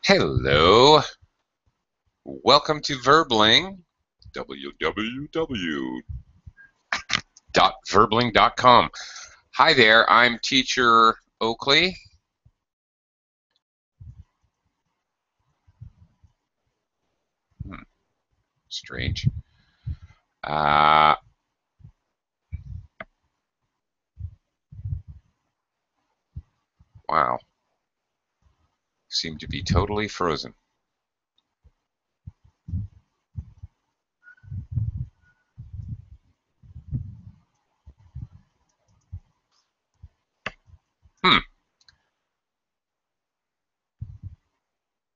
Hello, welcome to Verbling, www.verbling.com. Hi there, I'm Teacher Oakley. Strange. Wow, seem to be totally frozen.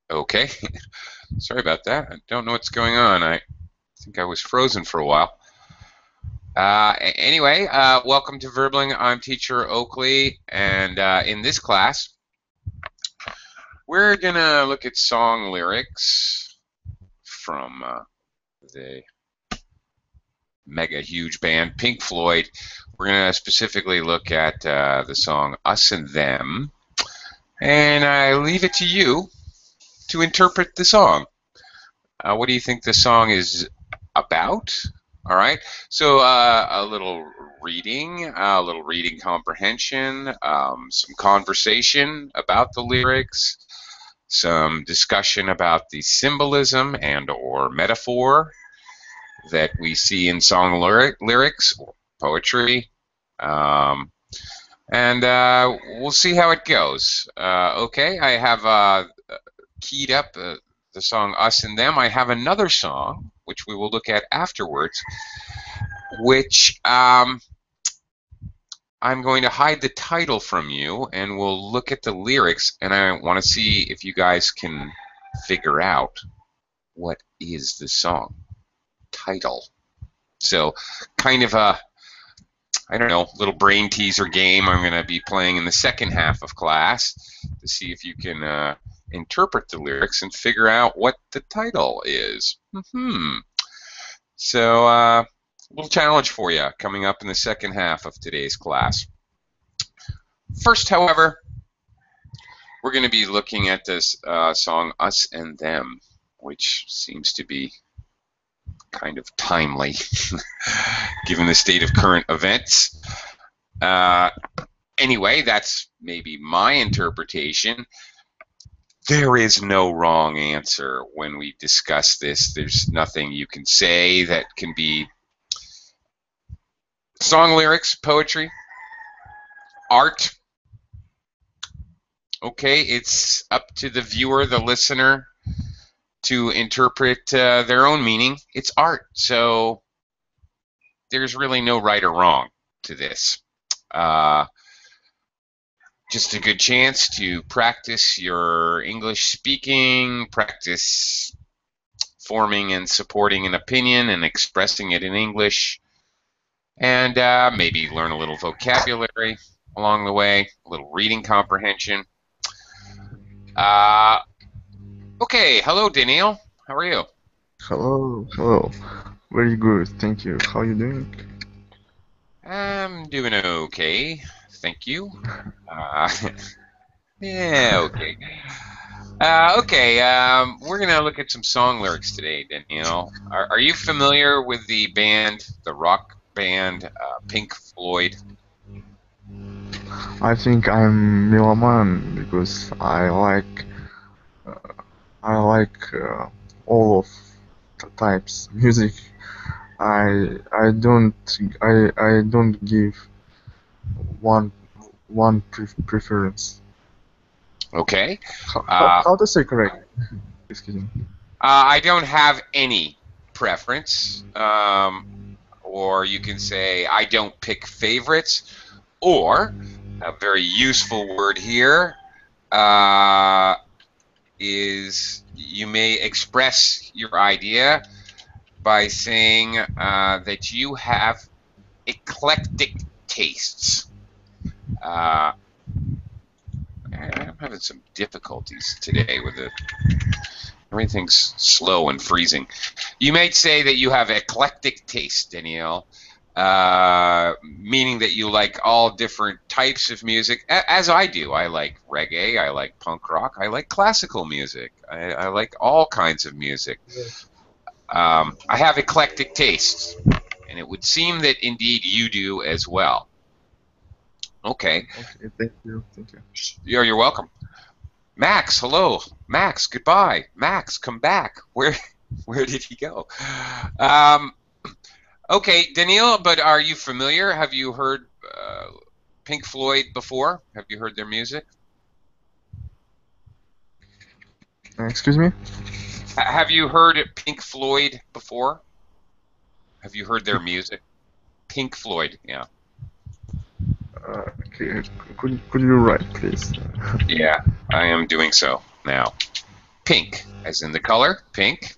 Okay, sorry about that. I don't know what's going on. I think I was frozen for a while. Anyway, welcome to Verbling. I'm Teacher Oakley, and in this class, we're gonna look at song lyrics from the mega huge band Pink Floyd. We're gonna specifically look at the song "Us and Them," and I leave it to you to interpret the song. What do you think the song is about? All right, so a little reading comprehension, some conversation about the lyrics, some discussion about the symbolism and or metaphor that we see in song lyrics or poetry, and we'll see how it goes. Okay, I have keyed up the song Us and Them. I have another song, which we will look at afterwards, which I'm going to hide the title from you, and we'll look at the lyrics, and I want to see if you guys can figure out what is the song title. So kind of a, I don't know, little brain teaser game I'm going to be playing in the second half of class to see if you can interpret the lyrics and figure out what the title is. So a little challenge for you coming up in the second half of today's class. First, however, we're going to be looking at this song Us and Them, which seems to be kind of timely given the state of current events. Anyway, that's maybe my interpretation. There is no wrong answer when we discuss this. There's nothing you can say that can be song lyrics, poetry, art. Okay, it's up to the viewer, the listener, to interpret their own meaning. It's art, so there's really no right or wrong to this. Just a good chance to practice your English speaking, practice forming and supporting an opinion and expressing it in English, and maybe learn a little vocabulary along the way, a little reading comprehension. Okay, hello Daniel, how are you? Hello. Very good, thank you. How are you doing? I'm doing okay, thank you. Yeah, okay. We're going to look at some song lyrics today, Daniel. Are you familiar with the band, the rock band, Pink Floyd? I think I'm Milaman because I like all of the types music. I don't give one preference. Okay. How to say correct? Excuse me. I don't have any preference, or you can say I don't pick favorites, or a very useful word here is you may express your idea by saying that you have eclectic tastes. I'm having some difficulties today with it. Everything's slow and freezing. You might say that you have eclectic taste, Danielle. meaning that you like all different types of music, as I do. I like reggae, I like punk rock, I like classical music, I like all kinds of music. I have eclectic tastes, and it would seem that indeed you do as well. Okay. Okay, thank you, thank you. You're welcome. Max, hello. Max, goodbye. Max, come back. Where did he go? Okay, Daniel, but are you familiar? Have you heard Pink Floyd before? Have you heard their music? Excuse me? Have you heard Pink Floyd before? Have you heard their music? Pink Floyd, yeah. Okay, could you write, please? Yeah, I am doing so now. Pink, as in the color, pink,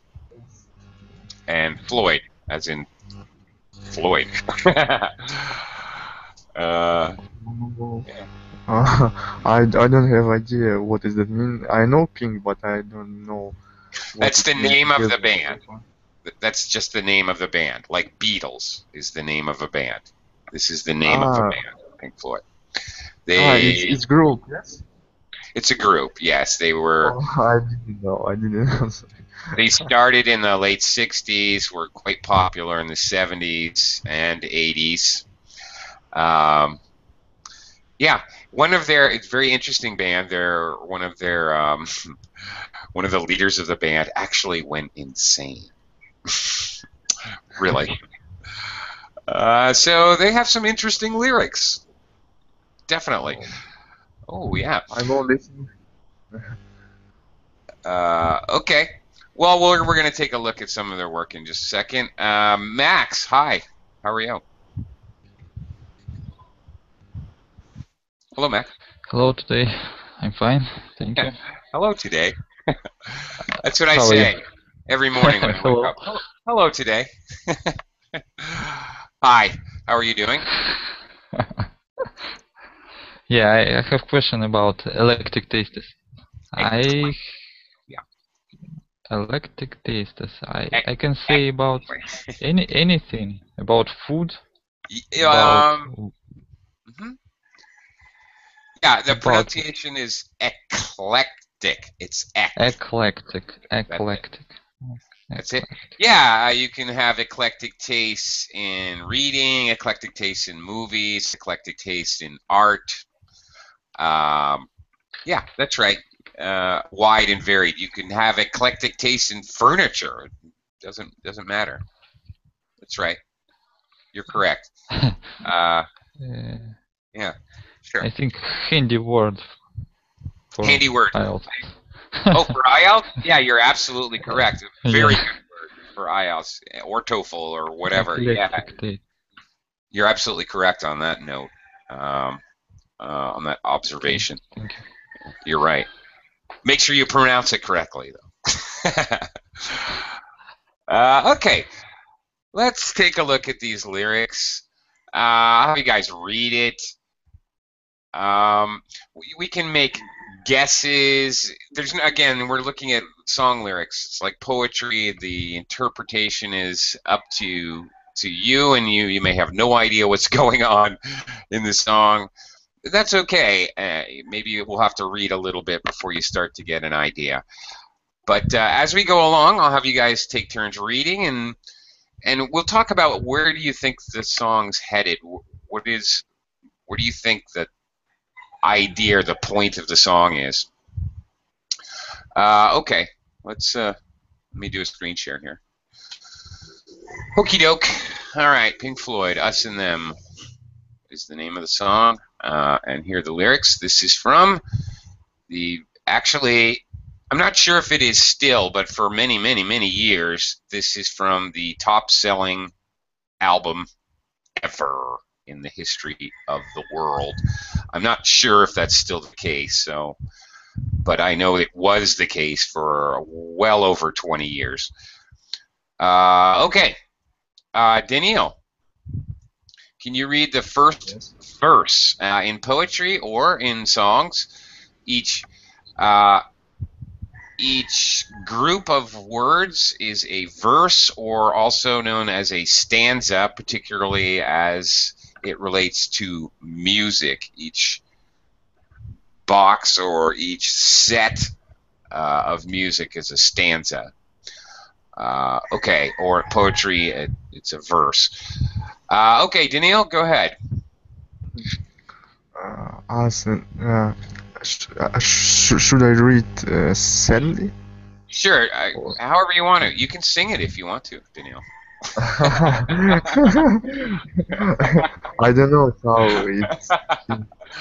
and Floyd, as in Floyd. Yeah. I don't have idea what does that mean. I know Pink, but I don't know what That's it the means. name of the band. That's just the name of the band. Like Beatles is the name of a band. This is the name of a band, Pink Floyd. It's group, yes? It's a group, yes. They were. Oh, I didn't know. I didn't know. They started in the late 60s, were quite popular in the 70s and 80s. Yeah, it's a very interesting band. One of the leaders of the band actually went insane. Really. So they have some interesting lyrics. Definitely. Oh, yeah. I know listening. Okay. Well, we're going to take a look at some of their work in just a second. Max, hi. How are you? Hello, Max. Hello today. I'm fine, thank you. Hello today. That's what I How are say you? every morning when I wake Hello. up. Hello today. Hi. How are you doing? Yeah, I have a question about electric tastes. Excellent. Yeah. Electric tastes. I can say about anything about food. Mhm. Yeah, the About pronunciation is eclectic. It's eclectic. That's it. Yeah, you can have eclectic tastes in reading, eclectic tastes in movies, eclectic taste in art. Yeah, that's right. Wide and varied. You can have eclectic taste in furniture. It doesn't matter. That's right. You're correct. Yeah, sure. I think handy word for Handy word. IELTS. Oh, for IELTS? Yeah, you're absolutely correct. Very Yeah. good word for IELTS or TOEFL or whatever. Yeah, Electric taste. you're absolutely correct on that note, on that observation. Thank you. You're right. Make sure you pronounce it correctly, though. Okay, let's take a look at these lyrics. How you guys read it? We can make guesses. Again, we're looking at song lyrics. It's like poetry. The interpretation is up to you, and you may have no idea what's going on in the song. That's okay. Maybe we'll have to read a little bit before you start to get an idea. But as we go along, I'll have you guys take turns reading, and we'll talk about where do you think the song's headed. Where do you think the idea or the point of the song is? Okay, let me do a screen share here. Okie doke. All right, Pink Floyd, Us and Them is the name of the song, and here are the lyrics. This is from actually, I'm not sure if it is still, but for many, many, many years, this is from the top-selling album ever in the history of the world. I'm not sure if that's still the case, but I know it was the case for well over 20 years. Okay, Daniel, can you read the first verse in poetry or in songs? Each Each group of words is a verse, or also known as a stanza, particularly as it relates to music. Each box or each set of music is a stanza. Okay, or poetry, it's a verse. Okay, Daniil, go ahead. Should I read sadly? Sure, however you want to. You can sing it if you want to, Daniil. I don't know how it's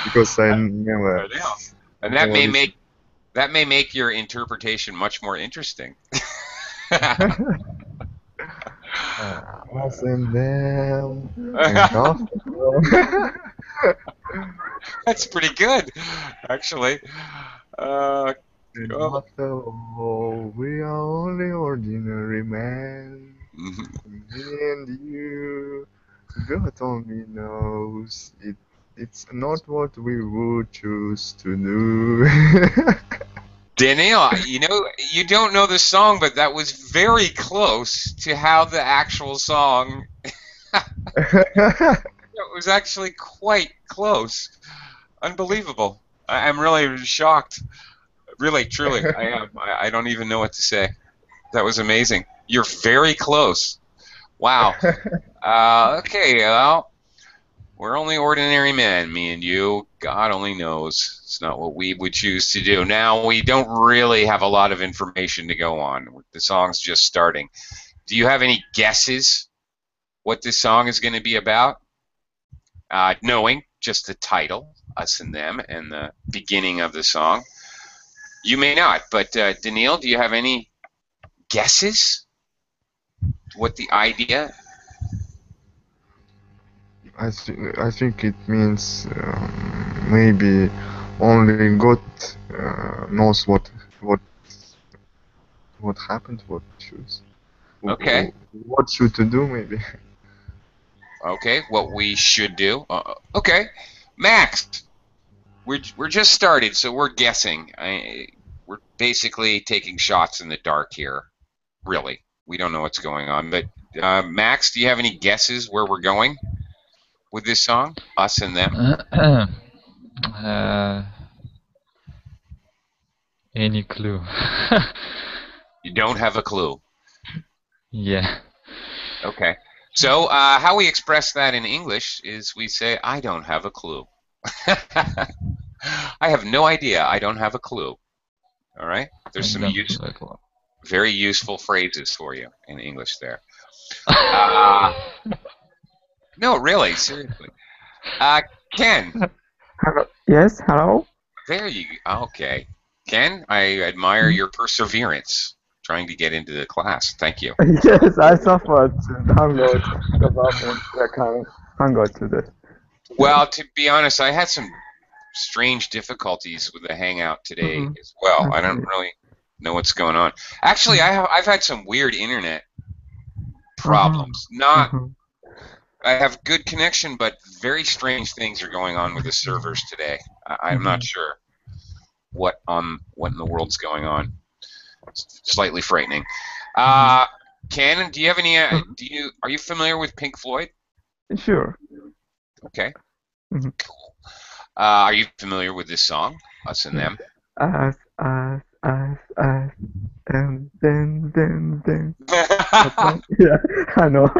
because I never. And that may make your interpretation much more interesting. Us and them and after them. That's pretty good, actually. And after all, we are only ordinary men. Me and you, God only knows. It's not what we would choose to do. Daniil, you don't know the song, but that was very close to how the actual song. It was actually quite close. Unbelievable. I'm really shocked. Really, truly, I am. I don't even know what to say. That was amazing. You're very close. Wow. Okay, well, we're only ordinary men, me and you. God only knows. It's not what we would choose to do. Now, we don't really have a lot of information to go on. The song's just starting. Do you have any guesses what this song is going to be about? Knowing just the title, Us and Them, and the beginning of the song. You may not, but Daniil, do you have any guesses? What the idea? I think it means maybe only God knows what happened, what choose. Okay. What should to do maybe. Okay, what we should do. Okay, Max, we're just started, so we're guessing. We're basically taking shots in the dark here. Really, we don't know what's going on. But Max, do you have any guesses where we're going with this song, Us and Them? Any clue? You don't have a clue. Yeah. Okay. So how we express that in English is we say, I don't have a clue. I have no idea. I don't have a clue. All right? There's some very useful phrases for you in English there. No, really, seriously. Ken. Hello. Yes, hello? There you go. Okay. Ken, I admire your perseverance trying to get into the class. Thank you. Yes, I suffered to download because I can't go to this. Well, to be honest, I had some strange difficulties with the Hangout today as well. I don't really know what's going on. Actually, I've had some weird internet problems. I have good connection, but very strange things are going on with the servers today. I'm not sure what in the world's going on. It's slightly frightening. Ken, do you have any? Are you familiar with Pink Floyd? Sure. Okay. Cool. Are you familiar with this song, Us and Them? Us, them. Yeah, I know.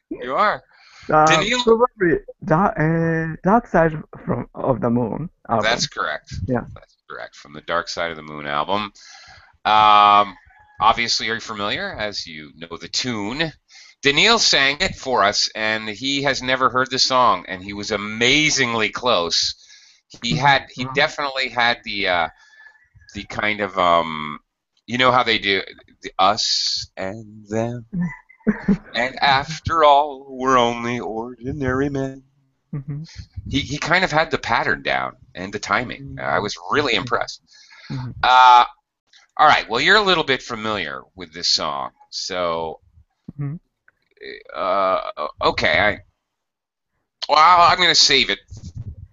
You are. Probably Dark Side of the Moon album. That's correct. Yeah. That's correct. From the Dark Side of the Moon album. Obviously, you're familiar, as you know the tune. Daniil sang it for us, and he has never heard the song, and he was amazingly close. He definitely had the kind of you know how they do the us and them, and after all, we're only ordinary men. He kind of had the pattern down and the timing. I was really impressed. All right, well, you're a little bit familiar with this song, so okay. I'm going to save it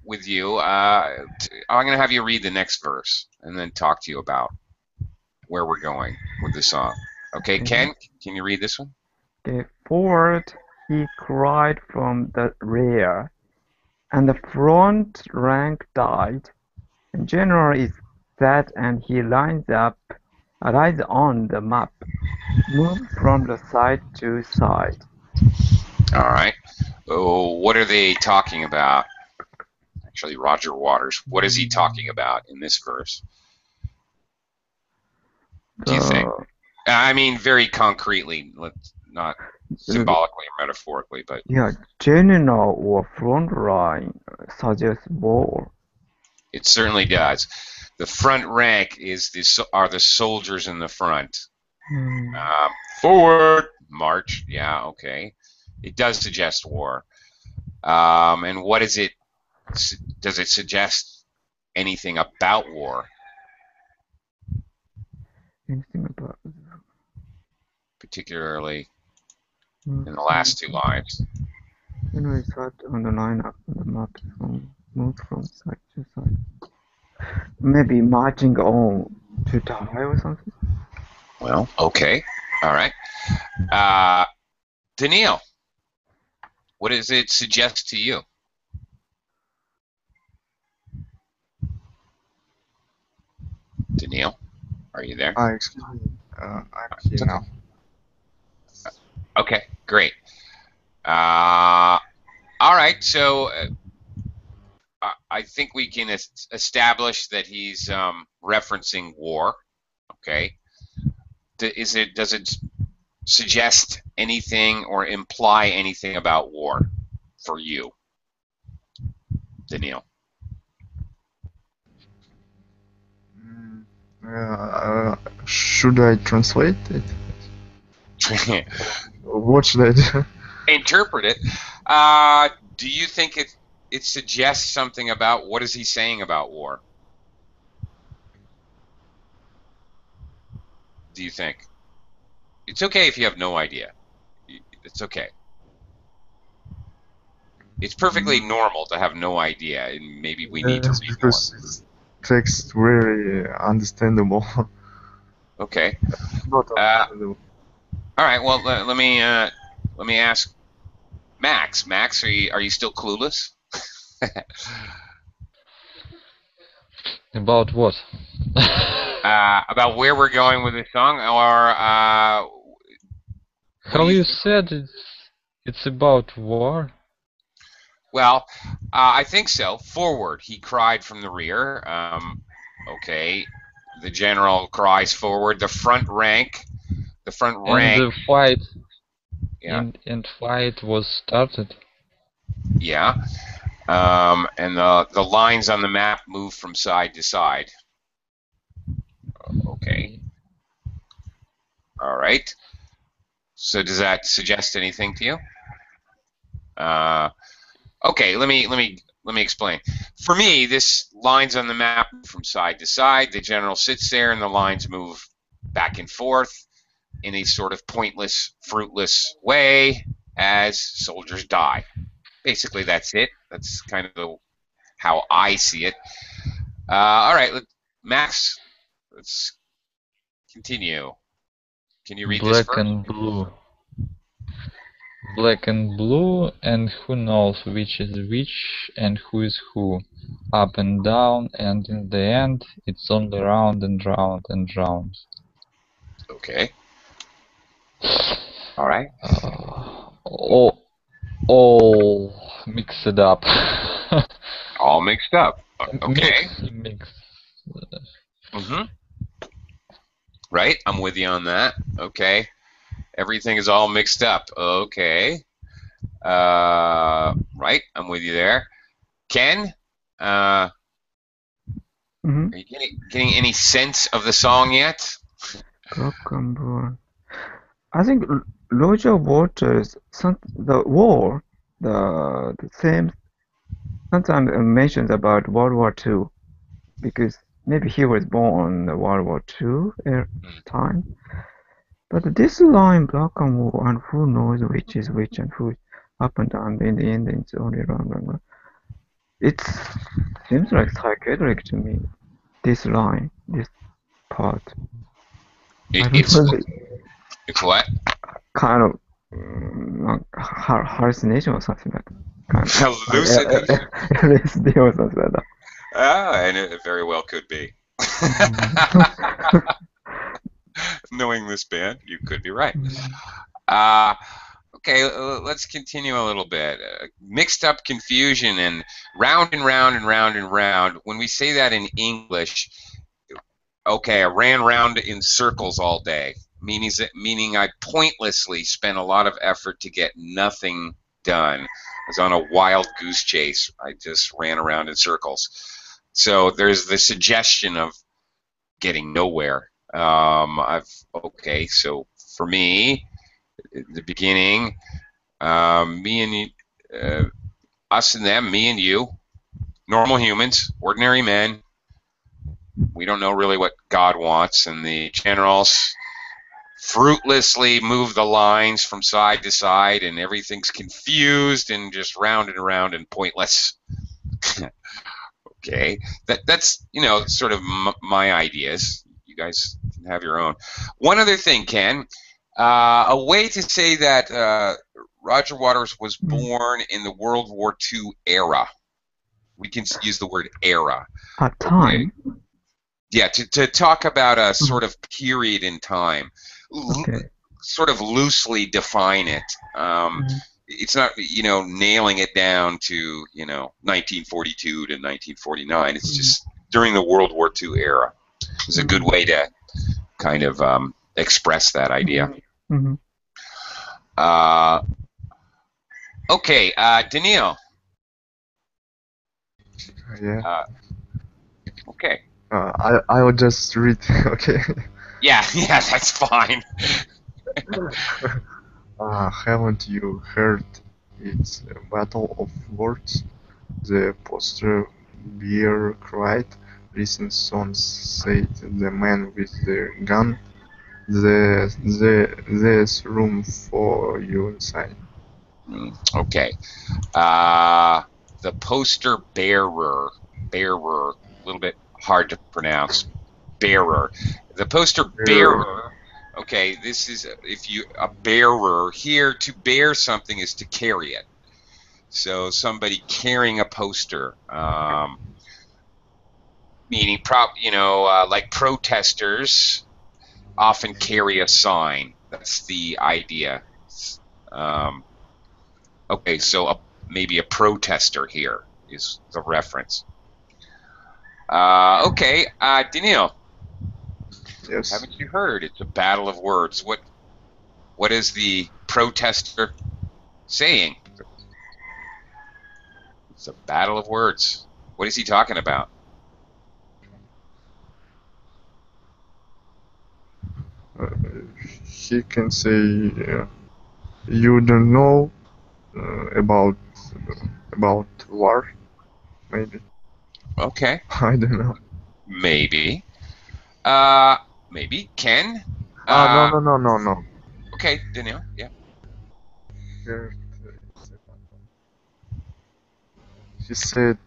with you. I'm going to have you read the next verse and then talk to you about where we're going with the song. Okay, Ken, can you read this one? Okay, forward he cried from the rear, and the front rank died. The general is set and he lines on the map, moves from the side to side. All right. Oh, what are they talking about? Actually, Roger Waters. What is he talking about in this verse? Do you think? I mean, very concretely, not symbolically or metaphorically, but Yeah, general or front line suggests war. it certainly does. The front rank are the soldiers in the front. Forward, march. Yeah, okay. It does suggest war. And what is it? Does it suggest anything about war? Anything about Particularly in the last two lines. general is set on the line up on the map, moved from side to side. Maybe marching on to die or something. Well, okay. All right. Daniil, what does it suggest to you? Daniil, are you there? Excuse me. I'm here now. Okay, great. All right, so I think we can establish that he's referencing war. Okay. Does it suggest anything or imply anything about war for you, Daniil? Should I translate it? What should I do? Interpret it. Do you think it suggests something about what is he saying about war? Do you think? It's okay if you have no idea. It's okay. It's perfectly normal to have no idea, and maybe we need to read more. Because text very understandable. Okay. Not understandable. All right. Well, let me ask Max. Max, are you still clueless? About what? About where we're going with this song, or How you said it's about war? well, I think so. Forward, he cried from the rear. Okay, the general cries forward. The front rank. And the fight. Yeah. And fight was started. Yeah. And the lines on the map move from side to side. Okay. All right. So does that suggest anything to you? Okay. Let me explain. For me, this lines on the map from side to side. The general sits there, and the lines move back and forth in a sort of pointless, fruitless way as soldiers die. Basically, that's it. That's kind of how I see it. All right, Max, let's continue. Can you read this first? Black and blue. Black and blue, and who knows which is which and who is who. Up and down, and in the end, it's only round and round and round. Okay. All right. All mixed up. All mixed up. Okay. Mix. Right, I'm with you on that. Okay. Everything is all mixed up. Okay. Right, I'm with you there. Ken, are you getting any sense of the song yet? I think Roger Waters, the war, the same, sometimes mentions about World War II, because maybe he was born in World War II time. But this line, black and blue, and who knows which is which and who is up and down, in the end it's only round and round. It seems like psychedelic to me, this line, this part. I don't It's know, it's what? kind of hallucination or something like that. Kind of Hallucination. LSD or something like that. Ah, and it very well could be. Knowing this band, you could be right. Okay, let's continue a little bit. Mixed up confusion and round and round and round and round. When we say that in English, okay, I ran round in circles all day, meaning I pointlessly spent a lot of effort to get nothing done. I was on a wild goose chase. I just ran around in circles. So there's the suggestion of getting nowhere. Okay, so for me, the beginning, me and you, us and them, me and you, normal humans, ordinary men. We don't know really what God wants, and the generals fruitlessly move the lines from side to side, and everything's confused and just round and around and pointless. Okay, that's sort of my ideas. You guys can have your own. One other thing, Ken, a way to say that Roger Waters was born in the World War II era. We can use the word era. Time. Okay. Yeah, to talk about a sort of period in time. Okay. Sort of loosely define it. It's not, nailing it down to, 1942 to 1949. It's just during the World War II era. It's a good way to kind of express that idea. Okay, Daniil. Yeah. Okay. I will just read. Okay. Yeah, that's fine. Haven't you heard? It's a battle of words. The poster bear cried. Recent songs said the man with the gun. There's room for you inside. Okay. The poster bearer, a little bit hard to pronounce. Bearer. The poster bearer. Okay, this is a bearer here. To bear something is to carry it. So somebody carrying a poster, meaning like protesters often carry a sign. That's the idea. Okay, so maybe a protester here is the reference. Okay, Daniil. Yes. Haven't you heard? It's a battle of words. What is the protester saying? It's a battle of words. What is he talking about? He can say, you don't know about war, maybe. Okay. I don't know. Maybe. Maybe. Ken? No. Okay, Daniil, yeah. He said,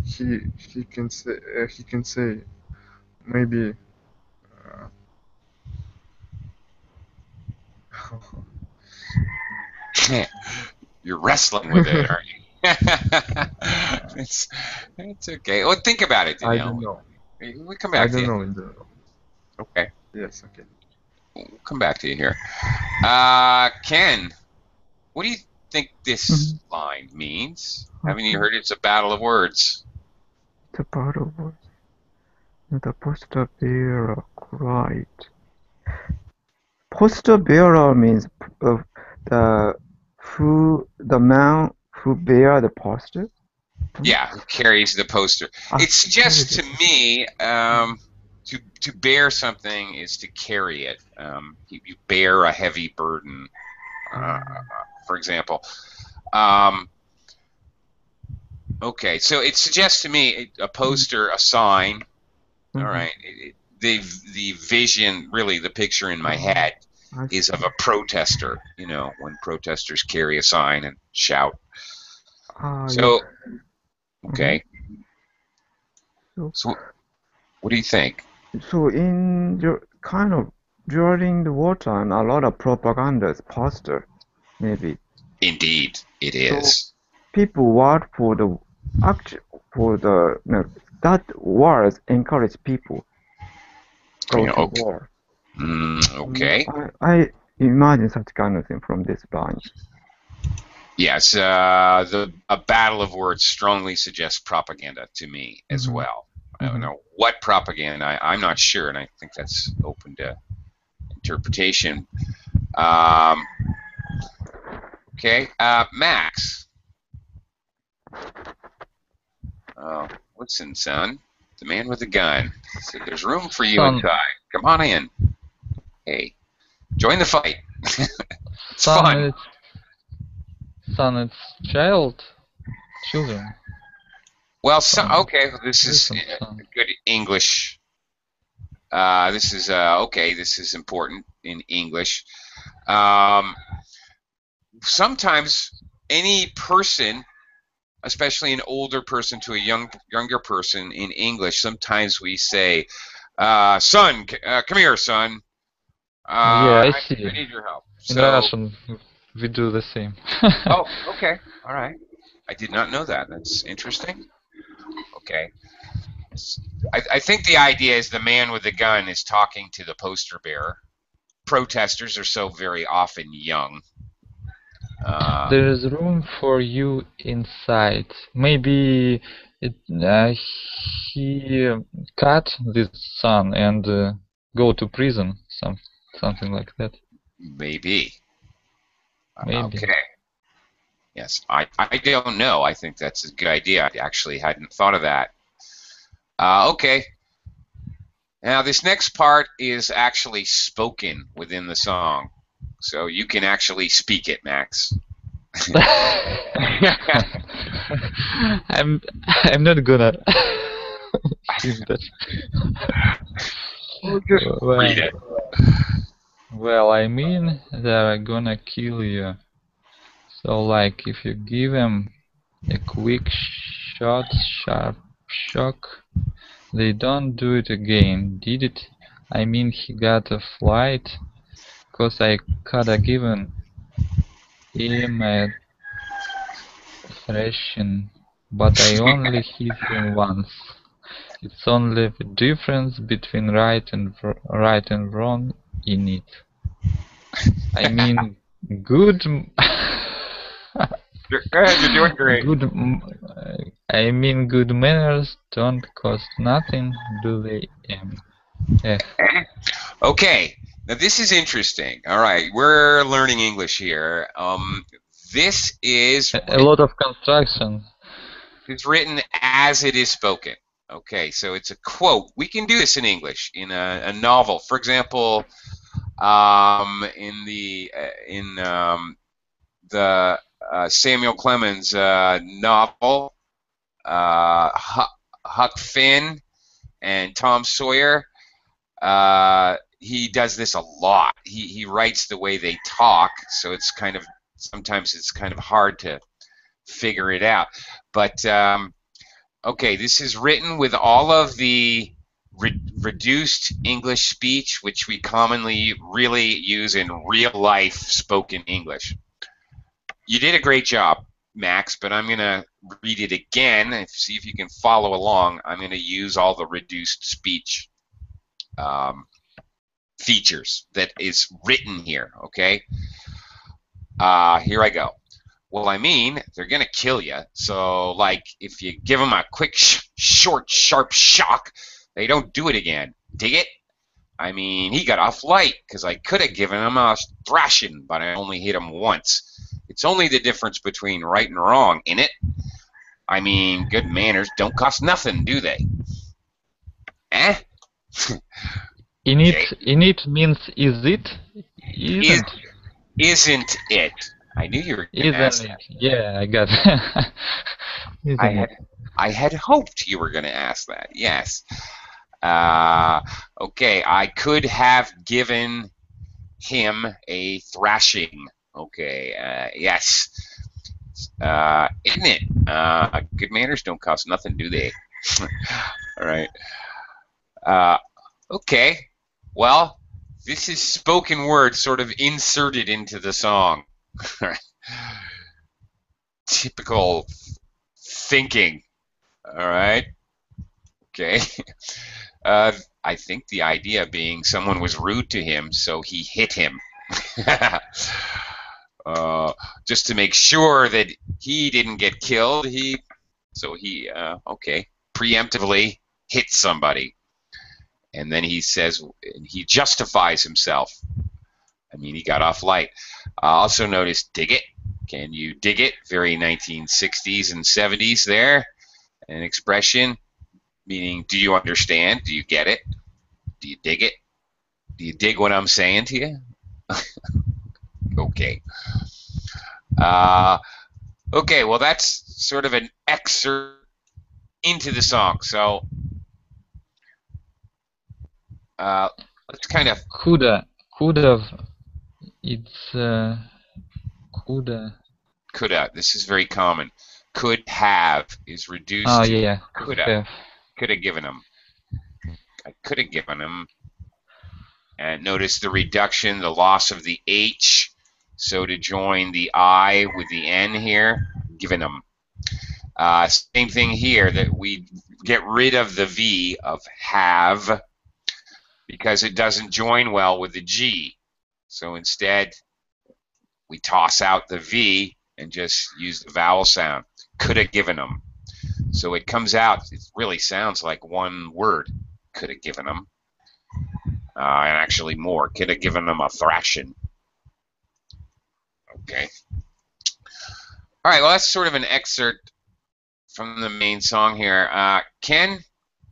he can say maybe. You're wrestling with it, aren't you? It's okay. Well, think about it, Daniil. I don't know. We'll come back to you. I don't know. Okay. Yes, okay. We'll come back to you here. Ken, what do you think this line means? Haven't you heard it's a battle of words? It's a battle of words. The poster bearer cried. Poster bearer means the man who bear the poster. Yeah, who carries the poster. It suggests to me to bear something is to carry it. You bear a heavy burden, for example. Okay, so it suggests to me a poster, a sign. All right, the vision, really, the picture in my head is of a protester. When protesters carry a sign and shout. So, okay. So, what do you think? So in your kind of during the wartime, a lot of propaganda is poster, maybe. Indeed, it So is. people war for the no, that wars encourage people go Yeah, to okay. war. Okay. I imagine such kind of thing from this line. Yes, a battle of words strongly suggests propaganda to me as well. I don't know what propaganda. I'm not sure, and I think that's open to interpretation. Okay, Max. Listen, son. The man with the gun. So there's room for you Son, inside. Come on in. Hey, join the fight. It's son, fun. it's children. Well, Son, okay. This is listen, son. good English. This is okay. This is important in English. Sometimes any person, especially an older person to a younger person in English, sometimes we say, "Son, come here, son. Yeah, I I see. need your help." In So, Russian, we do the same. oh, okay, all right. I did not know that. That's interesting. Okay. I think the idea is the man with the gun is talking to the poster bearer. Protesters are so very often young. There is room for you inside. Maybe he cut this son and go to prison, something like that. Maybe. Maybe. Okay. Yes, I don't know. I think that's a good idea. I actually hadn't thought of that. Okay. Now this next part is actually spoken within the song, so you can actually speak it, Max. I'm not gonna sing that. Just read it. Well, I mean they're gonna kill you. So like if you give them a quick shot, sharp shock, they don't do it again, did it? I mean he got a flight, 'cause I coulda given him a thrashing, but I only hit him once. It's only the difference between right and wrong in it. I mean, good. Go ahead, you're doing great. I mean, good manners don't cost nothing, do they? Okay, now this is interesting. All right, we're learning English here. This is A lot of construction. it's written as it is spoken. Okay, so it's a quote. We can do this in English in a novel. For example, in the Samuel Clemens novel, Huck Finn and Tom Sawyer. He does this a lot. He writes the way they talk, so it's kind of sometimes it's kind of hard to figure it out. But okay, this is written with all of the reduced English speech, which we commonly really use in real life spoken English. You did a great job, Max, but I'm going to read it again and see if you can follow along. I'm going to use all the reduced speech features that is written here, okay? Here I go. Well, I mean, they're going to kill you. So, like, if you give them a quick, short, sharp shock, they don't do it again. Dig it? I mean, he got off light because I could have given him a thrashing, but I only hit him once. It's only the difference between right and wrong, innit? I mean, good manners don't cost nothing, do they? Eh? In it means is it? Isn't it? I knew you were going to ask that. Yeah, I got it. I had hoped you were going to ask that. Yes. Okay, I could have given him a thrashing. Okay, yes. Isn't it? Good manners don't cost nothing, do they? All right. Okay. Well, this is spoken word sort of inserted into the song. Typical thinking. All right. Okay. I think the idea being someone was rude to him, so he hit him. Just to make sure that he didn't get killed, so he preemptively hit somebody. And then he says, he justifies himself. I mean, he got off light. Also notice dig it. Can you dig it? Very 1960s and 70s there. An expression meaning, do you understand? Do you get it? Do you dig it? Do you dig what I'm saying to you? Okay. Okay, well, that's sort of an excerpt into the song. So let's kind of... Could have. It's coulda. Coulda. This is very common. Could have is reduced Oh to yeah, coulda. have. Could have given him. I could have given him. And notice the reduction, the loss of the H. So to join the I with the N here, given him. Same thing here, that we get rid of the V of have because it doesn't join well with the G. So instead, we toss out the V and just use the vowel sound. Could have given them. So it comes out, it really sounds like one word. Could have given them. And actually more. Could have given them a thrashing. Okay. All right, well, that's sort of an excerpt from the main song here. Ken, can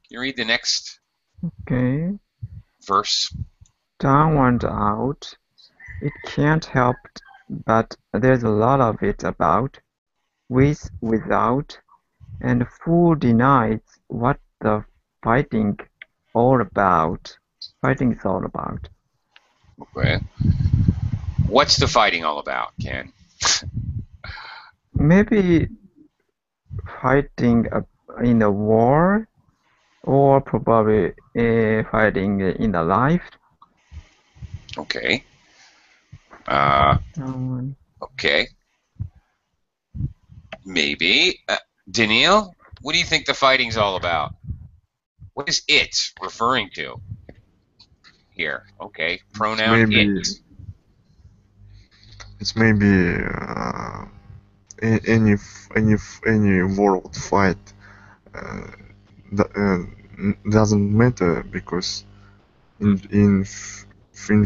you read the next Okay. verse? Down and out. It can't help but there's a lot of it about. With, without. And who denies what the fighting all about? Fighting is all about. Okay. What's the fighting all about, Ken? Maybe fighting in a war, or probably fighting in a life. Okay. Um, Okay. Maybe. Daniil, what do you think the fighting's all about? What is it referring to here? Okay. Pronoun maybe it. it's maybe any world fight doesn't matter because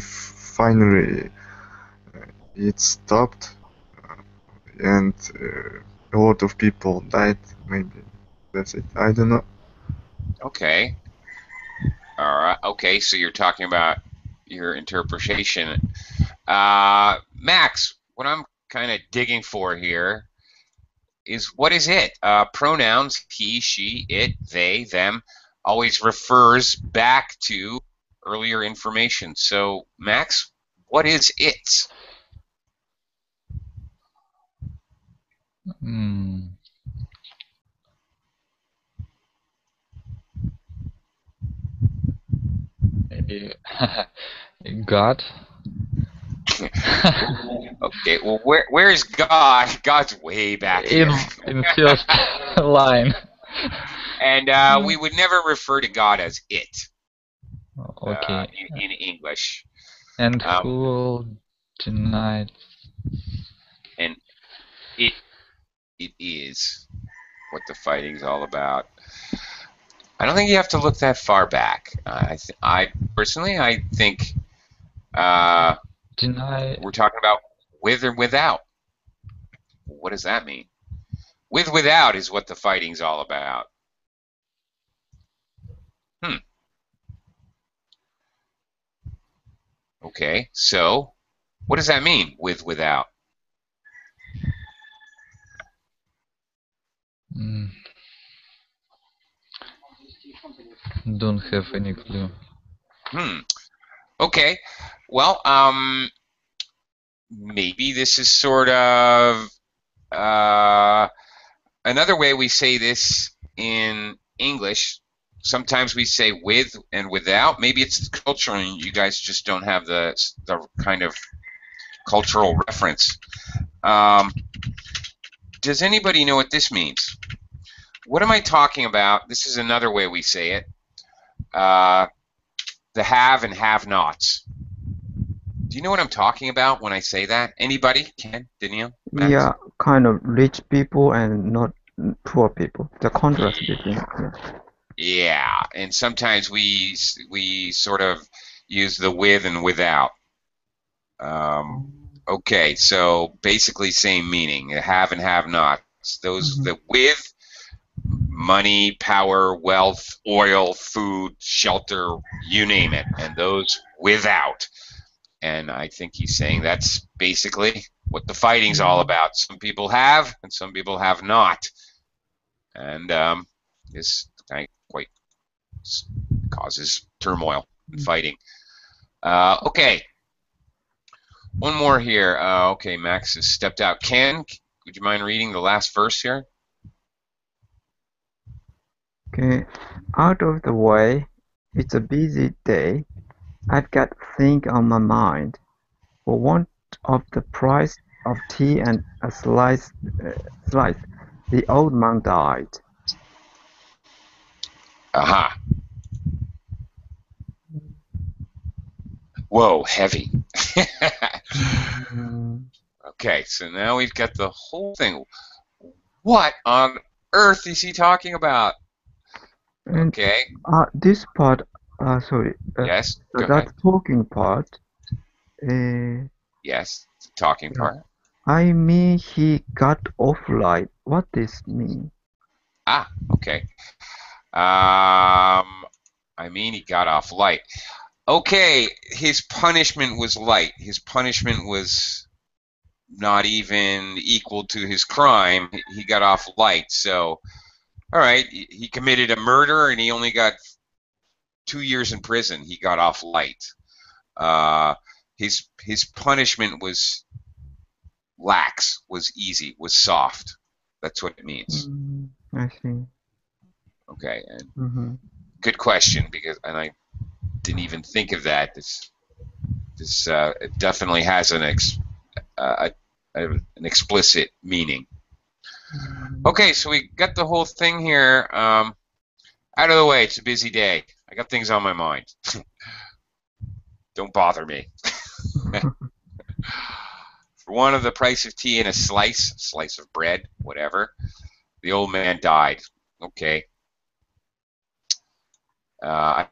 finally it stopped and a lot of people died. Maybe that's it. I don't know. Okay. All right. Okay, so you're talking about your interpretation. Max, what I'm kind of digging for here is what is it? Pronouns he, she, it, they, them always refers back to earlier information. So, Max, what is it? Maybe God. Okay, well, where is God? God's way back here. in first line. And we would never refer to God as it Okay. in English. And who denied? And it is what the fighting's all about. I don't think you have to look that far back. I personally think Deny. we're talking about with or without. What does that mean? With without is what the fighting's all about. Okay, so what does that mean, with without? Don't have any clue. Okay, well, maybe this is sort of another way we say this in English. sometimes we say with and without. Maybe it's cultural and you guys just don't have the kind of cultural reference. Does anybody know what this means? What am I talking about? This is another way we say it. The have and have-nots. Do you know what I'm talking about when I say that? Anybody? Ken? Danielle? Max? Yeah, kind of rich people and not poor people. The contrast between. Yeah. Yeah, and sometimes we sort of use the with and without. Okay, so basically same meaning. Have and have-nots. Those the with, money, power, wealth, oil, food, shelter, you name it, and those without. And I think he's saying that's basically what the fighting's all about. Some people have, and some people have not. And this quite causes turmoil and fighting. Okay. One more here. Okay, Max has stepped out. Ken, would you mind reading the last verse here? Okay, out of the way. It's a busy day. I've got things on my mind. For want of the price of tea and a slice, the old man died. Aha. Whoa, heavy. Okay, so now we've got the whole thing. What on earth is he talking about? And Okay. this part, sorry. Yes, go that ahead. talking part. Yes, the talking part. I mean, he got off light. What does this mean? Ah, okay. I mean, he got off light. Okay, his punishment was light. His punishment was not even equal to his crime. He got off light. So, all right, he committed a murder and he only got 2 years in prison. He got off light. His punishment was lax, was easy, was soft. That's what it means. I see. Okay, and good question, because I didn't even think of that. This it definitely has an explicit meaning. Okay, so we got the whole thing here out of the way. It's a busy day. I got things on my mind. Don't bother me. For one of the price of tea and a slice of bread, whatever, the old man died. Okay.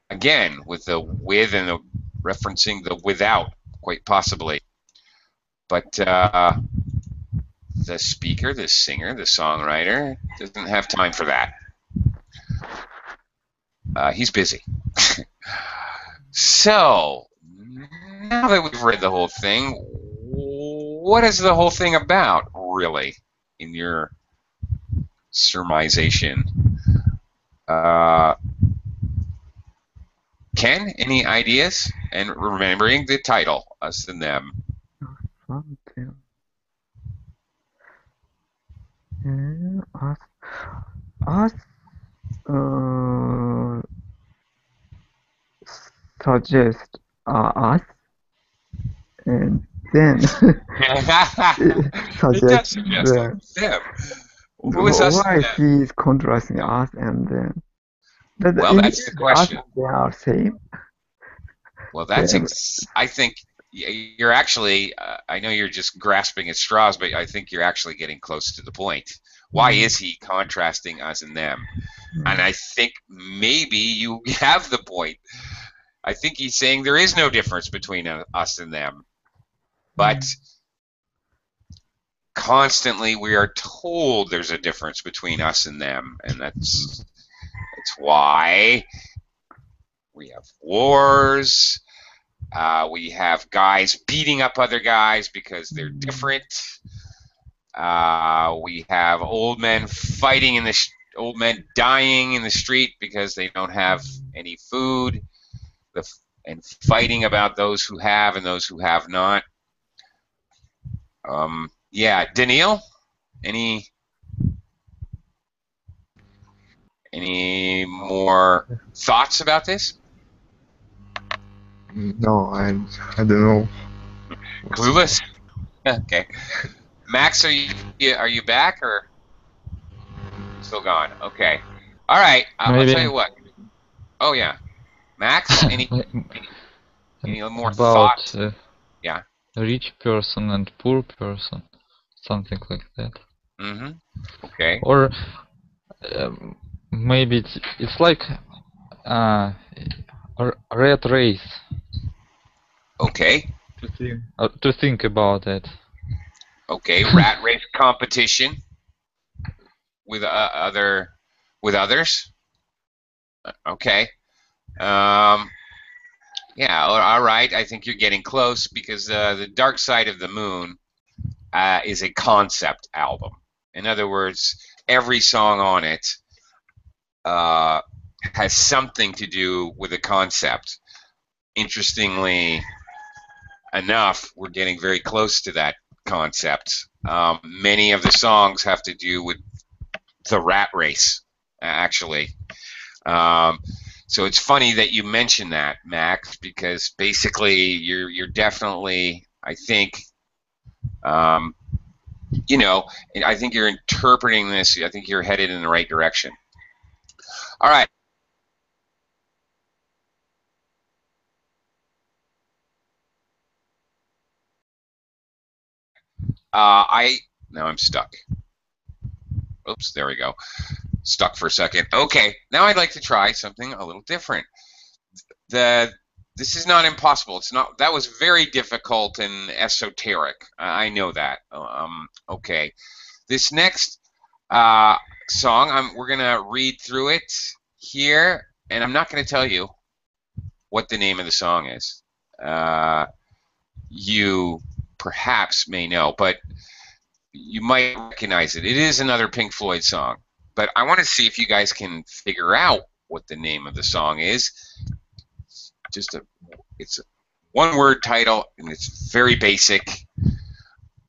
Again, with the with and the referencing the without, quite possibly. But the speaker, the singer, the songwriter doesn't have time for that. He's busy. So, now that we've read the whole thing, what is the whole thing about, really, in your surmisation? Ken, any ideas? And remembering the title, Us and Them. Something. Us suggest us, and then suggest them. Who is us Why and them? he is contrasting us and them? Well, that's the question. Us, they are same. Well, that's I think you're actually, I know you're just grasping at straws, but I think you're actually getting close to the point. Why is he contrasting us and them? And I think maybe you have the point. I think he's saying there is no difference between us and them. But constantly we are told there's a difference between us and them. And that's why we have wars. We have guys beating up other guys because they're different. We have old men fighting in the old men dying in the street because they don't have any food, and fighting about those who have and those who have not. Yeah, Daniil, any Any more thoughts about this? No, I don't know. Clueless? Okay. Max, are you back or still gone? Okay. All right. I'll Maybe tell you what. Oh yeah, Max. Any more about thoughts? Yeah. rich person and poor person, something like that. Mm-hmm. Okay. Or maybe it's like a rat race Okay. to think about it. Okay. Rat race competition with others. Okay. Yeah. All right. I think you're getting close because the Dark Side of the Moon is a concept album. In other words, every song on it has something to do with a concept. Interestingly enough, we're getting very close to that concept. Many of the songs have to do with the rat race, actually. So it's funny that you mentioned that, Max, because basically you're definitely, I think, you know, I think you're interpreting this. I think you're headed in the right direction. All right. Now I'm stuck. Oops, there we go. Stuck for a second. Okay, now I'd like to try something a little different. This is not impossible. It's not. That was very difficult and esoteric. I know that. Okay, this next song, we're gonna read through it here, and I'm not gonna tell you what the name of the song is. You perhaps may know, but you might recognize it. It is another Pink Floyd song, but I want to see if you guys can figure out what the name of the song is. It's a one-word title, and it's very basic.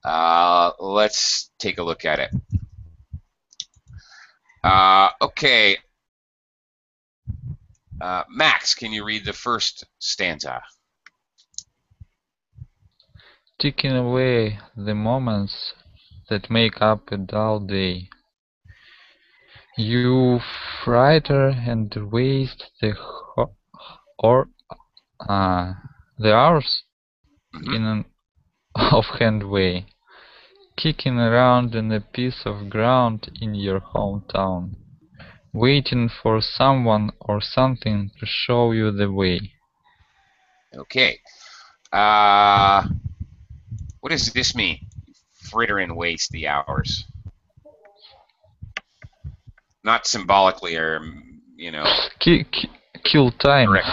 Let's take a look at it. Okay. Max, can you read the first stanza? Taking away the moments that make up a dull day. You fritter and waste the hours in an offhand way, kicking around in a piece of ground in your hometown, waiting for someone or something to show you the way. Okay. What does this mean? Fritter and waste the hours. Not symbolically, or you know. Kill time. Correct.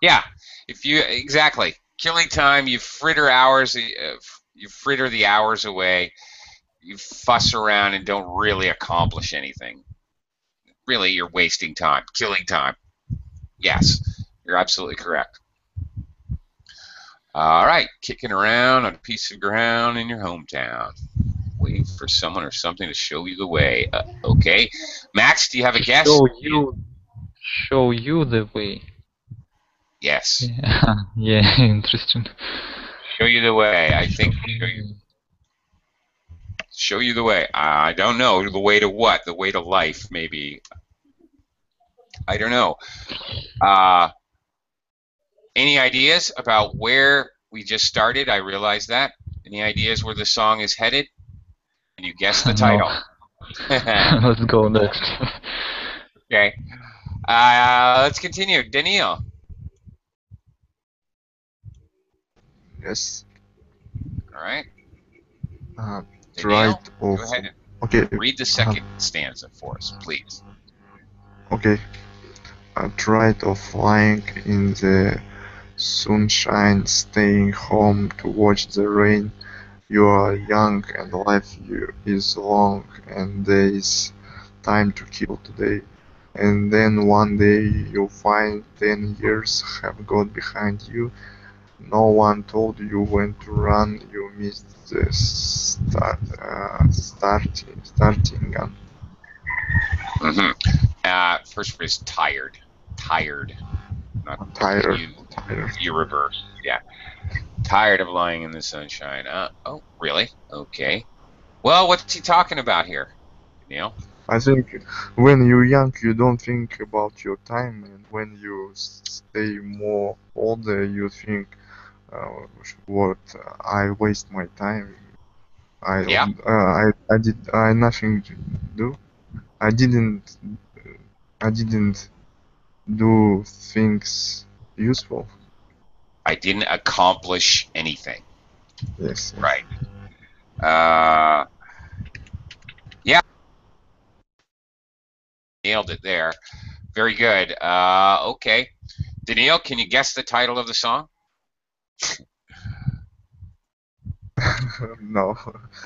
Yeah. Exactly killing time. You fritter hours. You fritter the hours away. You fuss around and don't really accomplish anything. Really, you're wasting time, killing time. Yes, you're absolutely correct. All right, kicking around on a piece of ground in your hometown, waiting for someone or something to show you the way. Okay, Max, do you have a guess? Show you the way. Yes. Yeah, interesting. Show you the way. I think. Show you the way. I don't know. The way to what? The way to life, maybe. I don't know. Any ideas about where we just started? I realize that. Any ideas where the song is headed? Can you guess the title? Let's go next. Okay. Let's continue. Daniil. Yes. All right. Right of. Go ahead. Okay. Read the second stanza for us, please. Okay. Tried of lying in the sunshine, staying home to watch the rain. You are young and life is long, and there is time to kill today. And then one day you find 10 years have gone behind you. No one told you when to run. You missed the starting gun. Mm-hmm. first word is tired. Tired. Not Tired. you Tired. reverse. Yeah. Tired of lying in the sunshine. Oh, really? Okay. Well, what's he talking about here, Neil? I think when you're young, you don't think about your time, and when you stay more older, you think, what I waste my time. Yeah. I did nothing to do. I didn't do things useful. I didn't accomplish anything. Yes. Right. Yeah. Nailed it there. Very good. Okay. Daniil, can you guess the title of the song? No.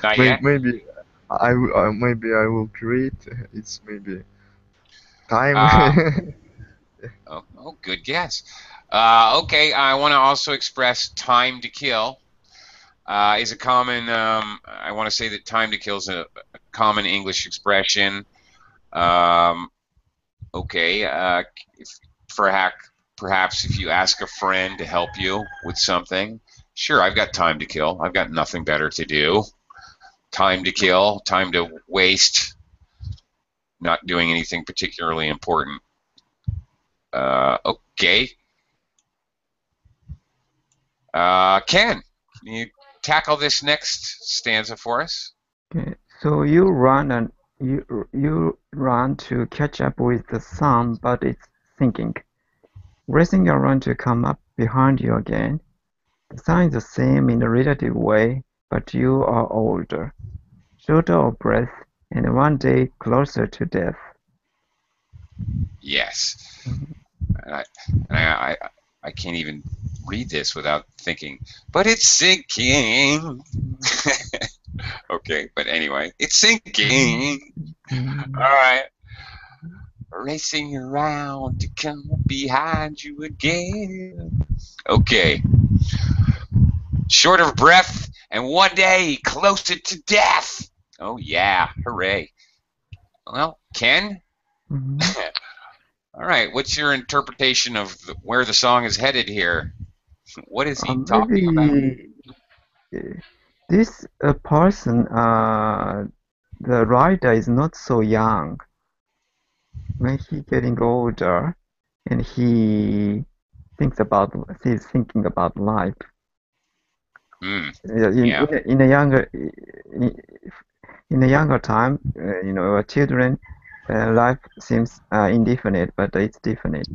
Not yet. Maybe I will create. It's maybe time. Oh, good guess. Okay, I want to also express "Time to Kill" is a common. I want to say that "time to kill" is a common English expression. Okay, perhaps if you ask a friend to help you with something, sure, I've got time to kill. I've got nothing better to do. Time to kill, time to waste, not doing anything particularly important. Okay. Ken, can you tackle this next stanza for us? Okay, so you run to catch up with the sun, but it's sinking. Racing your run to come up behind you again. The sun is the same in a relative way, but you are older, shorter of breath, and one day closer to death. Yes. Mhm. I can't even read this without thinking, but it's sinking. Okay, but anyway, it's sinking. Mhm. All right. Racing around to come behind you again. Okay. Short of breath and one day closer to death. Oh, yeah. Hooray. Well, Ken? Mhm. All right. What's your interpretation of where the song is headed here? What is he talking about? Maybe this person, the writer is not so young. When he getting older, and he's thinking about life. Hmm. In Yeah. in a younger in a younger time, children, life seems indefinite, but it's definite.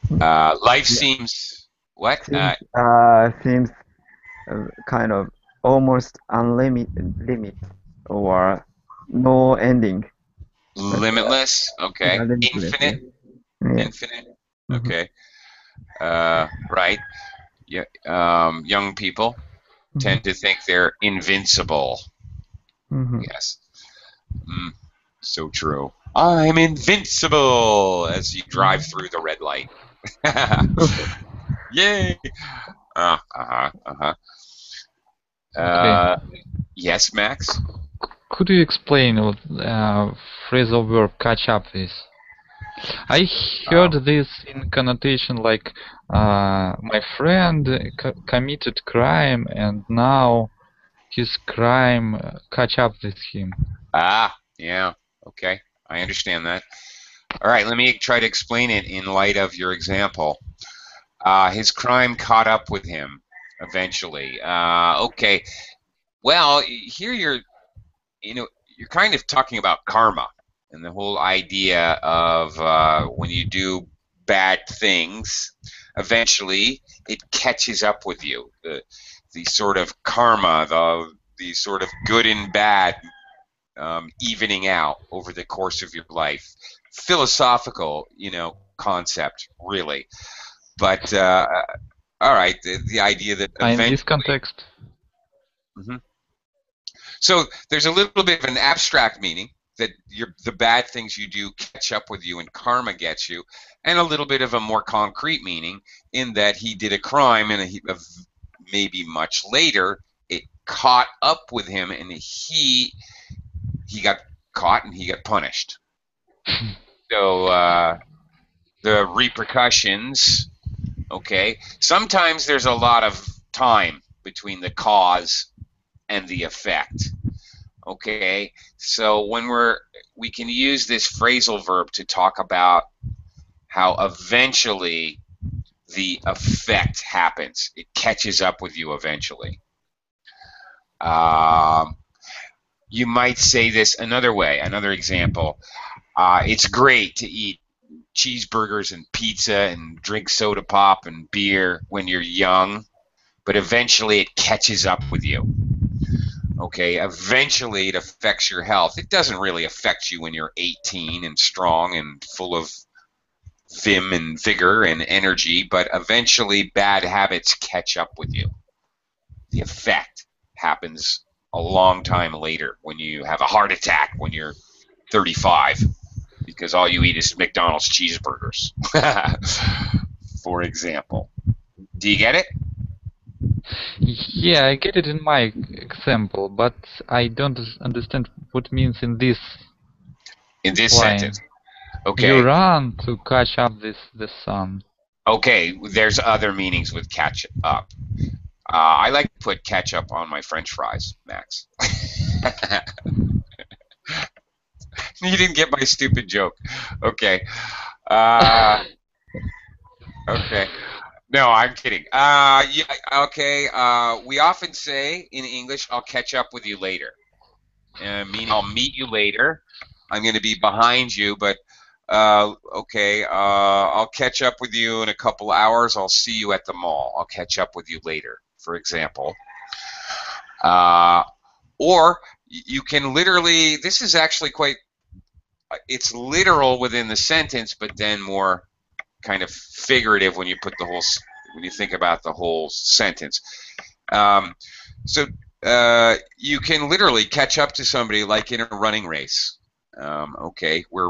Life Yeah, seems what? seems kind of almost unlimited limit or no ending. But Limitless. Okay. yeah, limitless. Infinite. Yeah. Infinite. Hmm. Okay. Right. Yeah. Young people Hmm. tend to think they're invincible. Hmm. Yes. Mm, so true. I'm invincible as you drive through the red light. Yay! Uh-huh. Uh-huh. Okay. Yes, Max? Could you explain what phrasal verb catch up is? I heard Oh. this in connotation like my friend committed crime and now his crime catch up with him. Yeah. Okay. I understand that. All right, let me try to explain it in light of your example. His crime caught up with him eventually. Okay. Well, here you're kind of talking about karma and the whole idea of when you do bad things, eventually it catches up with you. The sort of karma, the sort of good and bad evening out over the course of your life. Philosophical, concept really. But all right, the idea that In this eventually. context, Mhm. So there's a little bit of an abstract meaning that the bad things you do catch up with you and karma gets you, and a little bit of a more concrete meaning in that he did a crime and maybe much later it caught up with him and he got caught and he got punished. So the repercussions, okay, sometimes there's a lot of time between the cause and the effect. Okay, so when we can use this phrasal verb to talk about how eventually the effect happens. It catches up with you eventually. You might say this another way, another example. It's great to eat cheeseburgers and pizza and drink soda pop and beer when you're young, but eventually it catches up with you. Okay, eventually it affects your health. It doesn't really affect you when you're 18 and strong and full of vim and vigor and energy, but eventually bad habits catch up with you. The effect happens a long time later when you have a heart attack when you're 35 because all you eat is McDonald's cheeseburgers, for example. Do you get it? Yeah, I get it in my example, but I don't understand what means in this In this line. sentence. Okay. You run to catch up the sun. Okay, there's other meanings with catch up. I like to put ketchup on my French fries, Max. You didn't get my stupid joke. Okay. Okay. No, I'm kidding. Yeah, okay. We often say in English, I'll catch up with you later. Meaning I'll meet you later. I'm going to be behind you, but okay, I'll catch up with you in a couple hours. I'll see you at the mall. I'll catch up with you later, for example. Or you can literally, this is actually quite, it's literal within the sentence, but then more kind of figurative when you put the whole, when you think about the whole sentence. So you can literally catch up to somebody like in a running race. Okay, we're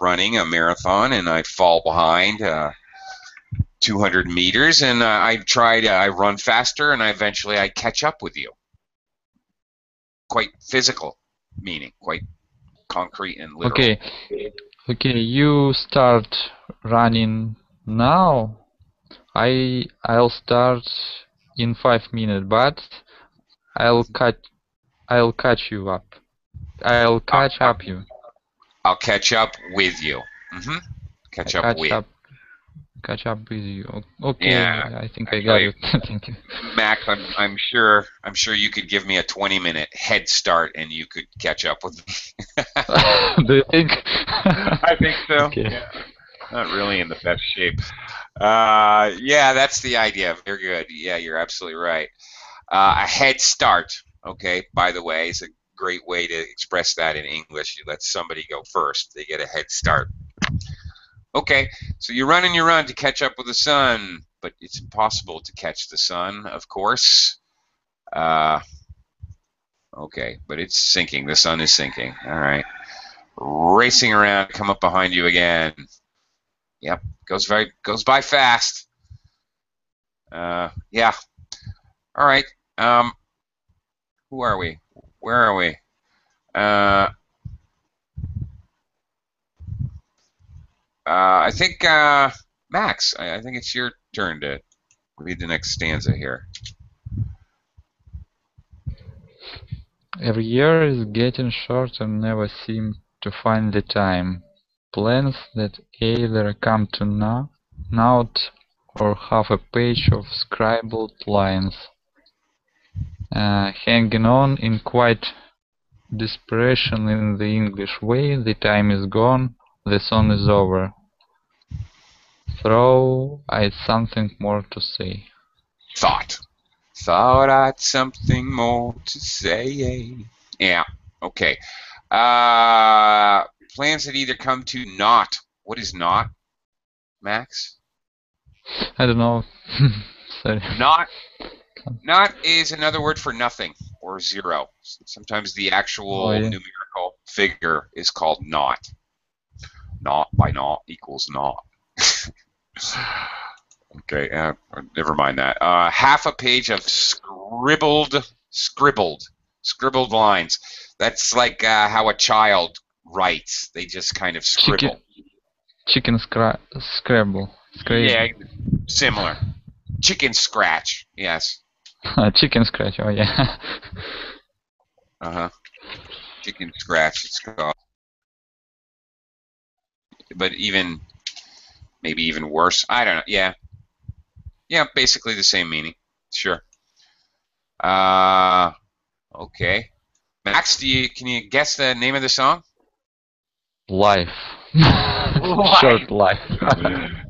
running a marathon, and I fall behind 200 meters, and I run faster, and eventually I catch up with you. Quite physical meaning, quite concrete and literal. Okay, you start running now. I'll start in 5 minutes, but I'll catch you up. I'll catch up you. I'll catch up with you. Catch up with. Catch up with you. Okay, yeah, I think I got it. Thank you. Max, I'm sure you could give me a 20-minute head start and you could catch up with me. Do you think? I think so. Okay. Yeah. Not really in the best shape. Yeah, that's the idea. Very good. Yeah, you're absolutely right. A head start, okay, by the way, is a great way to express that in English. You let somebody go first. They get a head start. Okay, so you run and you run to catch up with the sun, but it's impossible to catch the sun, of course. Okay, but it's sinking. The sun is sinking. All right. Racing around, come up behind you again. Yep, goes by fast. Yeah. All right. Who are we? Where are we? I think Max. I think it's your turn to read the next stanza here. Every year is getting shorter, never seem to find the time. Plans that either come to naught or half a page of scribbled lines. Hanging on in quite desperation in the English way, the time is gone, the song is over. Though I'd something more to say. Thought I'd something more to say. Yeah, okay. Plans that either come to naught. What is naught, Max? I don't know. Sorry. Naught is another word for nothing or zero. Sometimes the actual numerical figure is called naught. Naught by naught equals naught. Okay, never mind that. Half a page of scribbled lines. That's like how a child write. They just kind of scribble. Chicken scrabble. Yeah, similar. Chicken scratch. Yes. Chicken scratch. Oh yeah. Chicken scratch. It's called. But maybe even worse. I don't know. Yeah. Yeah, basically the same meaning. Sure. Okay. Max, can you guess the name of the song? Life. Short life.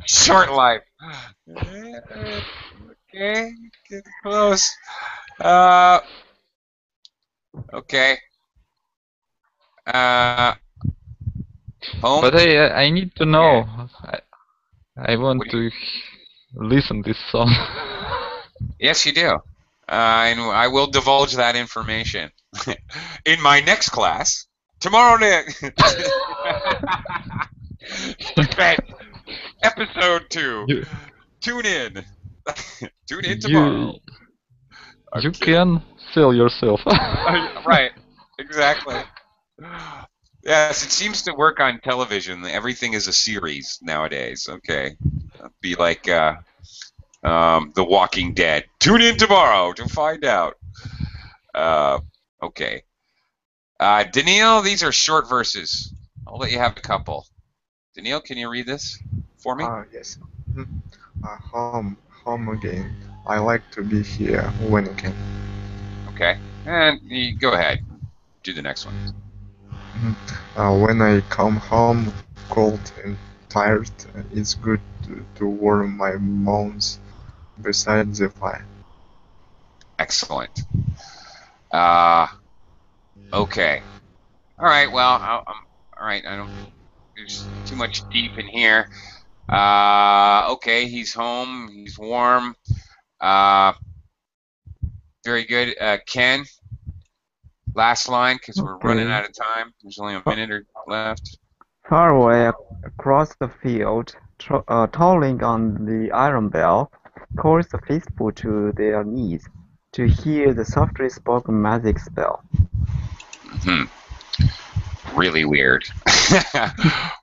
Short life. Okay, get close. Okay. Home. But I need to know. I want to listen this song. Yes, you do. And I will divulge that information in my next class tomorrow night. Episode 2. Tune in. Tune in tomorrow. You can sell yourself. Right. Exactly. Yes, it seems to work on television. Everything is a series nowadays. Okay. Be like The Walking Dead. Tune in tomorrow to find out. Okay. Daniil, these are short verses. I'll let you have a couple. Daniil, can you read this for me? Yes. Home again. I like to be here when I can. Okay. And you go ahead. Do the next one. When I come home cold and tired, it's good to warm my bones beside the fire. Excellent. Okay. All right. Well, all right. I don't. There's too much deep in here. Okay. He's home. He's warm. Very good. Ken. Last line, because we're running out of time. There's only a minute or left. Far away across the field, tolling on the iron bell, calls the faithful to their knees to hear the softly spoken magic spell. Really weird.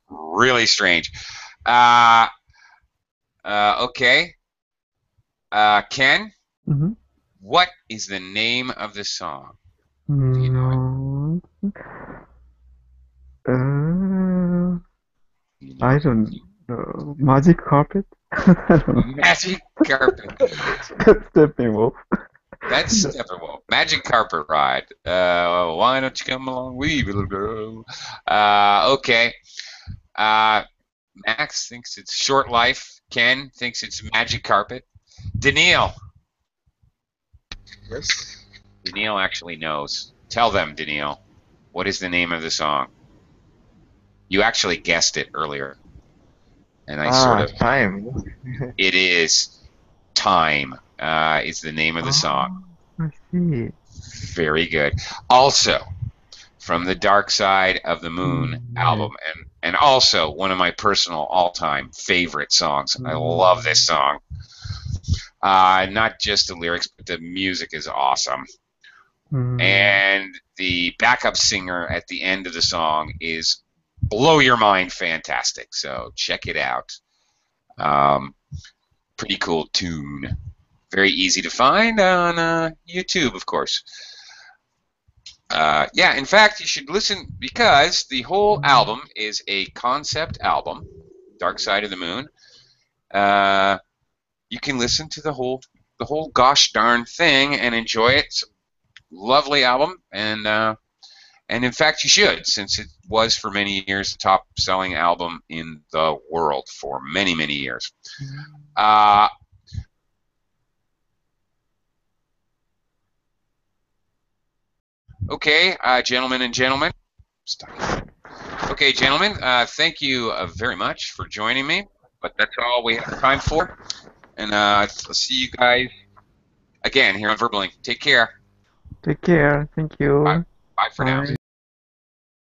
Really strange. Okay. Ken, what is the name of the song? Do you know it? I don't know. Magic carpet? Magic carpet. Steppenwolf. That's Steppenwolf. Magic carpet ride. Why don't you come along, wee little girl? Okay. Max thinks it's short life. Ken thinks it's magic carpet. Daniil. Yes. Daniil actually knows. Tell them, Daniil. What is the name of the song? You actually guessed it earlier. And I sort of... Time. It is Time is the name of the song. I see. Very good. Also, from the Dark Side of the Moon album, and also one of my personal all-time favorite songs. I love this song. Not just the lyrics, but the music is awesome. And the backup singer at the end of the song is blow your mind fantastic. So check it out. Pretty cool tune. Very easy to find on YouTube, of course. Yeah, in fact, you should listen because the whole album is a concept album, Dark Side of the Moon. You can listen to the whole gosh darn thing and enjoy it. It's a lovely album, and in fact, you should, since it was for many years the top-selling album in the world for many, many years. Okay, gentlemen and gentlemen. Okay, gentlemen, thank you very much for joining me, but that's all we have time for. And I'll see you guys again here on Verbalink. Take care. Take care. Thank you. Bye for now.